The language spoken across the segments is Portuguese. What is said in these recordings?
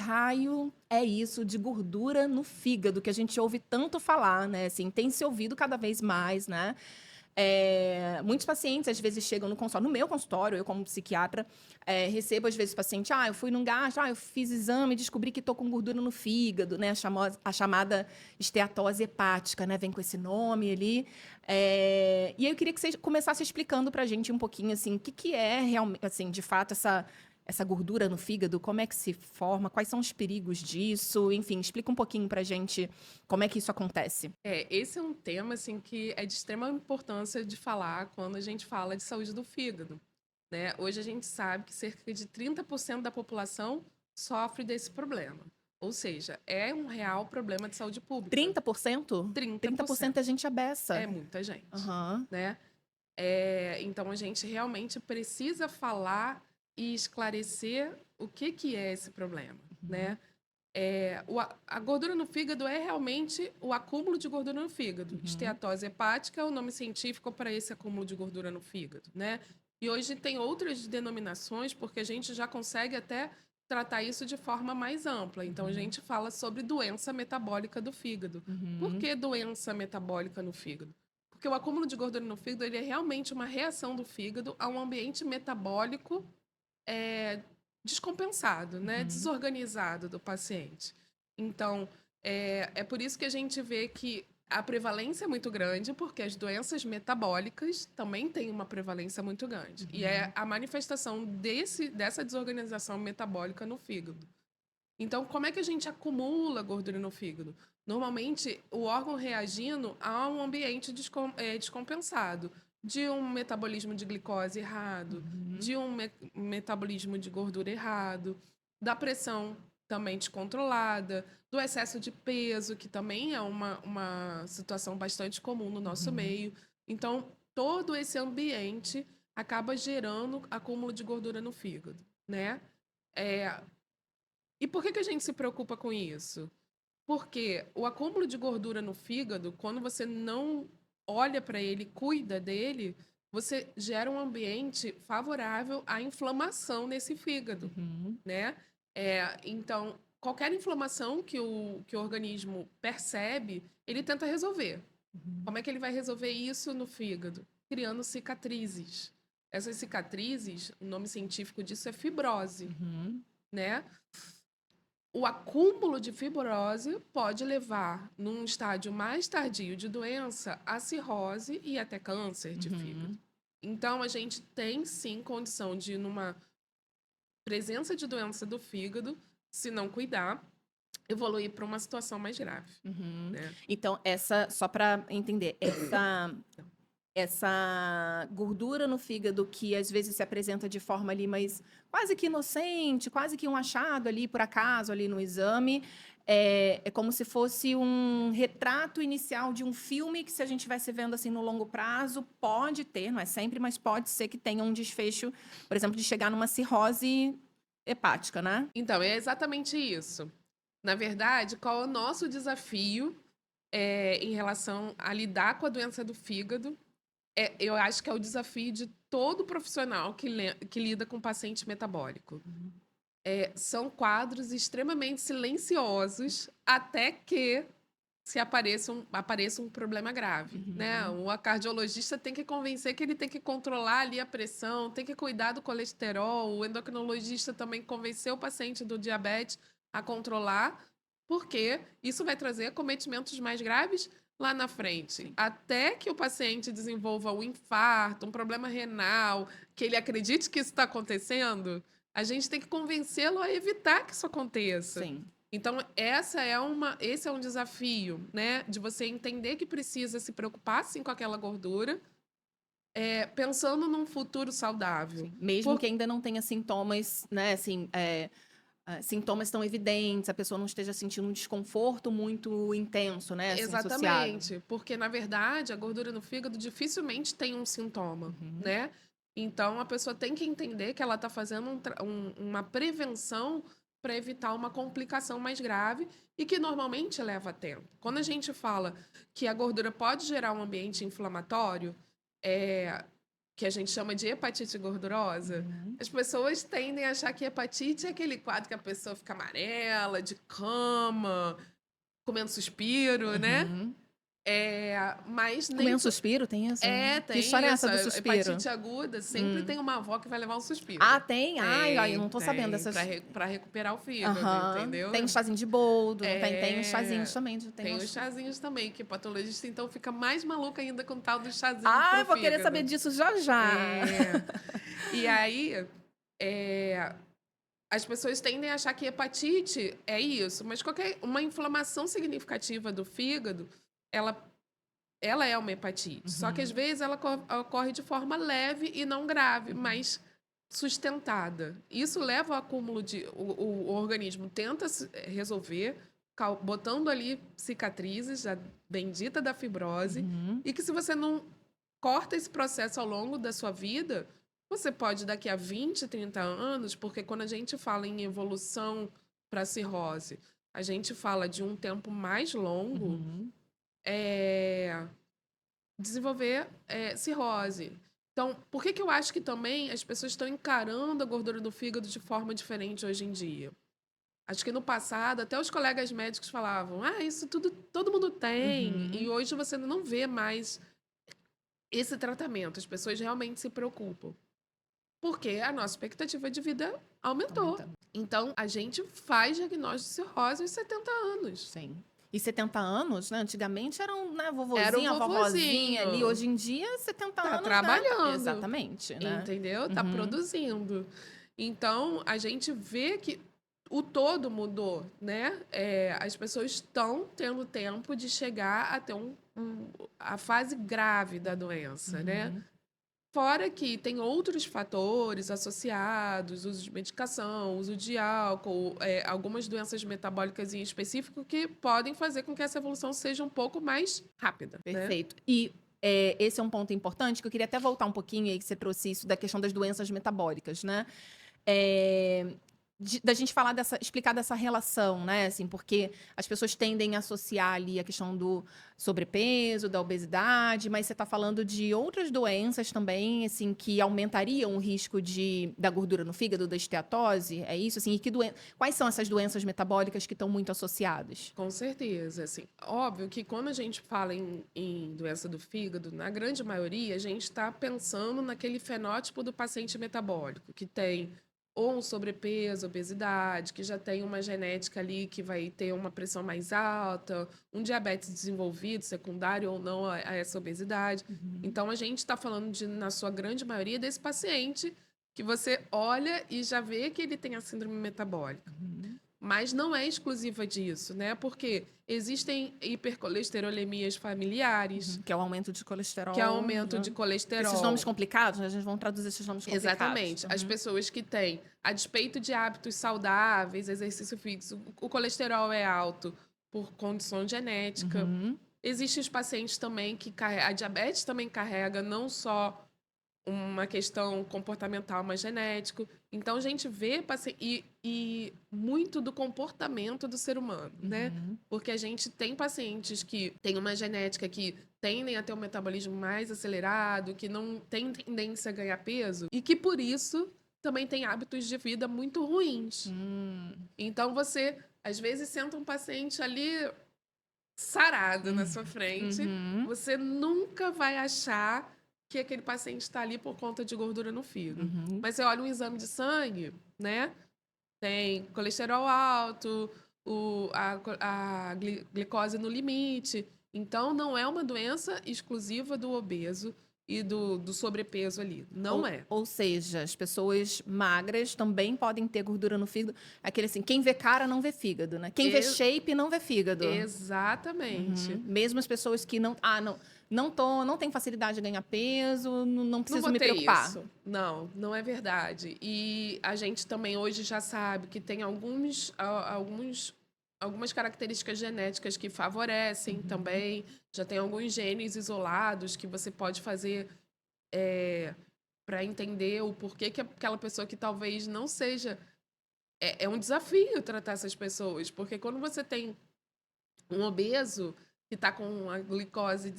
raio é isso de gordura no fígado que a gente ouve tanto falar, né? Assim, tem se ouvido cada vez mais, né? Muitos pacientes às vezes chegam no consultório, no meu consultório, eu como psiquiatra, recebo às vezes o paciente, eu fui num gastro, eu fiz exame e descobri que estou com gordura no fígado, né? A chamada esteatose hepática, né? Vem com esse nome ali. E aí eu queria que você começasse explicando para a gente um pouquinho, assim, o que que é realmente, assim, de fato, essa gordura no fígado, como é que se forma, quais são os perigos disso, enfim, explica um pouquinho para a gente como é que isso acontece. Esse é um tema assim que é de extrema importância de falar quando a gente fala de saúde do fígado, né? Hoje a gente sabe que cerca de 30% da população sofre desse problema. Ou seja, é um real problema de saúde pública. 30%? Trinta por 30% é cento gente É abessa. muita gente, Aham. né? Então a gente realmente precisa falar e esclarecer o que é esse problema, Uhum. né? A gordura no fígado é realmente o acúmulo de gordura no fígado. Uhum. Esteatose hepática é o nome científico para esse acúmulo de gordura no fígado, né? E hoje tem outras denominações, porque a gente já consegue até tratar isso de forma mais ampla. Então a Uhum. gente fala sobre doença metabólica do fígado. Por Uhum. que doença metabólica no fígado? Porque o acúmulo de gordura no fígado ele é realmente uma reação do fígado a um ambiente metabólico é, descompensado, né? Uhum. Desorganizado do paciente. Então, é por isso que a gente vê que a prevalência é muito grande, porque as doenças metabólicas também têm uma prevalência muito grande. E é Uhum. a manifestação dessa desorganização metabólica no fígado. Então, como é que a gente acumula gordura no fígado? Normalmente, o órgão reagindo a um ambiente descompensado, de um metabolismo de glicose errado, Uhum. de um metabolismo de gordura errado, da pressão também descontrolada, do excesso de peso, que também é uma situação bastante comum no nosso Uhum. meio. Então, todo esse ambiente acaba gerando acúmulo de gordura no fígado, né? É, e por que a gente se preocupa com isso? Porque o acúmulo de gordura no fígado, quando você não olha para ele, cuida dele, você gera um ambiente favorável à inflamação nesse fígado, Uhum. né? Então, qualquer inflamação que o organismo percebe, ele tenta resolver. Uhum. Como é que ele vai resolver isso no fígado? Criando cicatrizes. Essas cicatrizes, o nome científico disso é fibrose, Uhum. né? O acúmulo de fibrose pode levar, num estágio mais tardio de doença, a cirrose e até câncer de fígado. Uhum. Então, a gente tem sim condição de, numa presença de doença do fígado, se não cuidar, evoluir para uma situação mais grave, Uhum. né? Então, só para entender, essa gordura no fígado que às vezes se apresenta de forma ali, mas quase que inocente, quase que um achado ali por acaso ali no exame, é como se fosse um retrato inicial de um filme que se a gente estivesse vendo assim no longo prazo, pode ter, não é sempre, mas pode ser que tenha um desfecho, por exemplo, de chegar numa cirrose hepática, né? Então, é exatamente isso. Na verdade, qual é o nosso desafio em relação a lidar com a doença do fígado? Eu acho que é o desafio de todo profissional que lida com paciente metabólico. São quadros extremamente silenciosos até que apareça um problema grave, né? Uhum. O cardiologista tem que convencer que ele tem que controlar ali a pressão, tem que cuidar do colesterol, o endocrinologista também convencer o paciente do diabetes a controlar, porque isso vai trazer acometimentos mais graves lá na frente, Sim. até que o paciente desenvolva um infarto, um problema renal, que ele acredite que isso está acontecendo, a gente tem que convencê-lo a evitar que isso aconteça. Sim. Então, esse é um desafio, né? De você entender que precisa se preocupar sim com aquela gordura, pensando num futuro saudável. Sim. Mesmo Por- que ainda não tenha sintomas, né, assim, sintomas tão evidentes, a pessoa não esteja sentindo um desconforto muito intenso, né, assim, associado. Exatamente, porque na verdade a gordura no fígado dificilmente tem um sintoma, Uhum. né? Então a pessoa tem que entender que ela está fazendo uma prevenção para evitar uma complicação mais grave e que normalmente leva tempo. Quando a gente fala que a gordura pode gerar um ambiente inflamatório, é, que a gente chama de hepatite gordurosa, Uhum. as pessoas tendem a achar que hepatite é aquele quadro que a pessoa fica amarela, de cama, comendo suspiro, né? Uhum. Mas Comer nem um suspiro, tem isso? Que tem história é isso. essa A do suspiro? hepatite aguda sempre Hum. tem uma avó que vai levar um Ah, suspiro. tem? Ai, ai, eu não tô sabendo Tem, dessas. para recuperar o fígado, Aham. Tem entendeu? os chazinho de boldo, não tem? Tem os chazinhos É, também. Tem tem os uns. chazinhos também, que o patologista então fica mais maluco ainda com o tal do chazinho Ah, pro eu vou querer saber fígado. disso já já. É, e aí, é, as pessoas tendem a achar que hepatite é isso, mas qualquer uma inflamação significativa do fígado, ela, ela é uma hepatite. Só que às Uhum. vezes ela ocorre de forma leve e não grave, mas sustentada. Isso leva ao acúmulo de. O organismo tenta resolver, botando ali cicatrizes, a bendita da fibrose, Uhum. e que se você não corta esse processo ao longo da sua vida, você pode, daqui a 20, 30 anos, porque quando a gente fala em evolução para cirrose, a gente fala de um tempo mais longo, Uhum. é, desenvolver cirrose. Então, por que eu acho que também as pessoas estão encarando a gordura do fígado de forma diferente hoje em dia? Acho que no passado, até os colegas médicos falavam: ah, isso tudo todo mundo tem. E Uhum. hoje você não vê mais esse tratamento. As pessoas realmente se preocupam. Porque a nossa expectativa de vida aumentou. Aumentando. Então, a gente faz diagnóstico de cirrose aos 70 anos. Sim. E 70 anos, né? Antigamente eram, né, Era o vovozinha, vovozinha ali. vovozinho. Hoje em dia, 70 Tá anos, né? trabalhando. Exatamente, né? Entendeu? Tá Uhum. produzindo. Então, a gente vê que o todo mudou, né? As pessoas estão tendo tempo de chegar até a fase grave da doença, né? Uhum. Fora que tem outros fatores associados, uso de medicação, uso de álcool, algumas doenças metabólicas em específico que podem fazer com que essa evolução seja um pouco mais rápida, né? Perfeito. E esse é um ponto importante que eu queria até voltar um pouquinho aí que você trouxe isso da questão das doenças metabólicas, né? É, da gente falar explicar dessa relação, né? Assim, porque as pessoas tendem a associar ali a questão do sobrepeso, da obesidade, mas você está falando de outras doenças também, assim, que aumentariam o risco da gordura no fígado, da esteatose, é isso? Assim, quais são essas doenças metabólicas que estão muito associadas? Com certeza, assim, óbvio que quando a gente fala em doença do fígado, na grande maioria, a gente está pensando naquele fenótipo do paciente metabólico, que tem ou um sobrepeso, obesidade, que já tem uma genética ali que vai ter uma pressão mais alta, um diabetes desenvolvido, secundário ou não a essa obesidade. Uhum. Então, a gente está falando na sua grande maioria, desse paciente que você olha e já vê que ele tem a síndrome metabólica. Uhum. Mas não é exclusiva disso, né? Porque existem hipercolesterolemias familiares, Que é o aumento de que é colesterol, aumento né? de Esses nomes colesterol. complicados, né? A gente vão traduzir esses nomes complicados. Exatamente. As Uhum. pessoas que têm, a despeito de hábitos saudáveis, exercício fixo, o colesterol é alto por condição genética. Uhum. Existem os pacientes também que a diabetes também carrega não só uma questão comportamental, mas genético. Então, a gente vê e muito do comportamento do ser humano, né? Uhum. Porque a gente tem pacientes que têm uma genética que tendem a ter um metabolismo mais acelerado, que não tem tendência a ganhar peso, e que, por isso, também tem hábitos de vida muito ruins. Então, você, às vezes, senta um paciente ali sarado na sua frente, Uhum. você nunca vai achar que aquele paciente está ali por conta de gordura no fígado. Uhum. Mas você olha um exame de sangue, né? Tem colesterol alto, a glicose no limite. Então, não é uma doença exclusiva do obeso e do sobrepeso ali. Não é. Ou seja, as pessoas magras também podem ter gordura no fígado. Aquele assim, quem vê cara não vê fígado, né? Quem vê E- shape não vê fígado. exatamente. Mesmo as pessoas que não tem facilidade de ganhar peso, não Não preciso vou me ter preocupar. isso. Não, não é verdade. E a gente também hoje já sabe que tem algumas características genéticas que favorecem também. Já tem alguns genes isolados que você pode fazer para entender o porquê que aquela pessoa que talvez não seja. É um desafio tratar essas pessoas, porque quando você tem um obeso, que tá com a glicose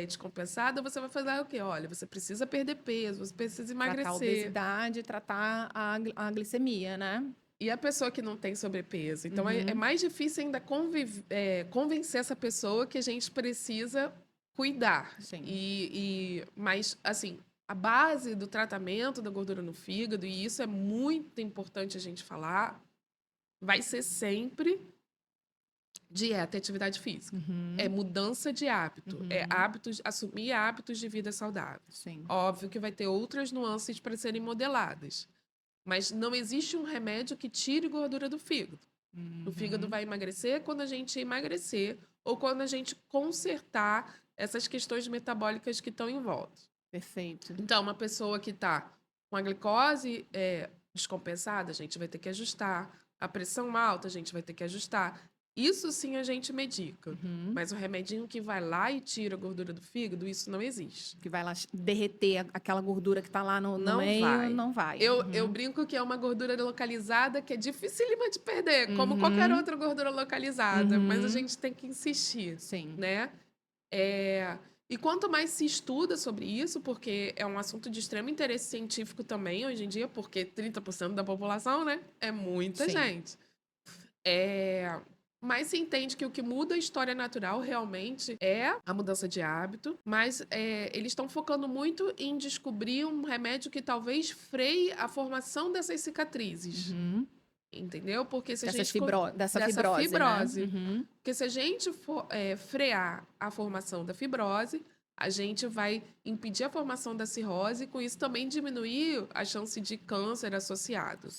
descompensada, você vai fazer o quê? Olha, você precisa perder peso, você precisa Tratar a emagrecer. obesidade, tratar a glicemia, né? E a pessoa que não tem sobrepeso? Então, é Uhum. mais difícil ainda convencer essa pessoa que a gente precisa cuidar. Sim. Mas, assim, a base do tratamento da gordura no fígado, e isso é muito importante a gente falar, vai ser sempre dieta e atividade física. É Uhum. mudança de hábito. É Uhum. assumir hábitos de vida saudáveis. Sim. Óbvio que vai ter outras nuances para serem modeladas. Mas não existe um remédio que tire gordura do fígado. O fígado Uhum. vai emagrecer quando a gente emagrecer ou quando a gente consertar essas questões metabólicas que estão em volta. Perfeito. Então, uma pessoa que está com a glicose descompensada, a gente vai ter que ajustar. A pressão alta, a gente vai ter que ajustar. Isso sim a gente medica. Uhum. Mas o remedinho que vai lá e tira a gordura do fígado, isso não existe. Que vai lá derreter aquela gordura que tá lá no Não meio, vai. não vai. Eu Uhum. brinco que é uma gordura localizada que é dificílima de perder, como qualquer Uhum. outra gordura localizada, mas a Uhum. gente tem que insistir, Sim. né? E quanto mais se estuda sobre isso, porque é um assunto de extremo interesse científico também hoje em dia, porque 30% da população, né, é muita Sim. gente. Mas se entende que o que muda a história natural realmente é a mudança de hábito, mas eles estão focando muito em descobrir um remédio que talvez freie a formação dessas cicatrizes. Uhum. Entendeu? Porque se a Dessa gente. dessa Dessa fibrose, né? fibrose. Uhum. Porque se a gente for frear a formação da fibrose, a gente vai impedir a formação da cirrose e com isso também diminuir a chance de câncer associado.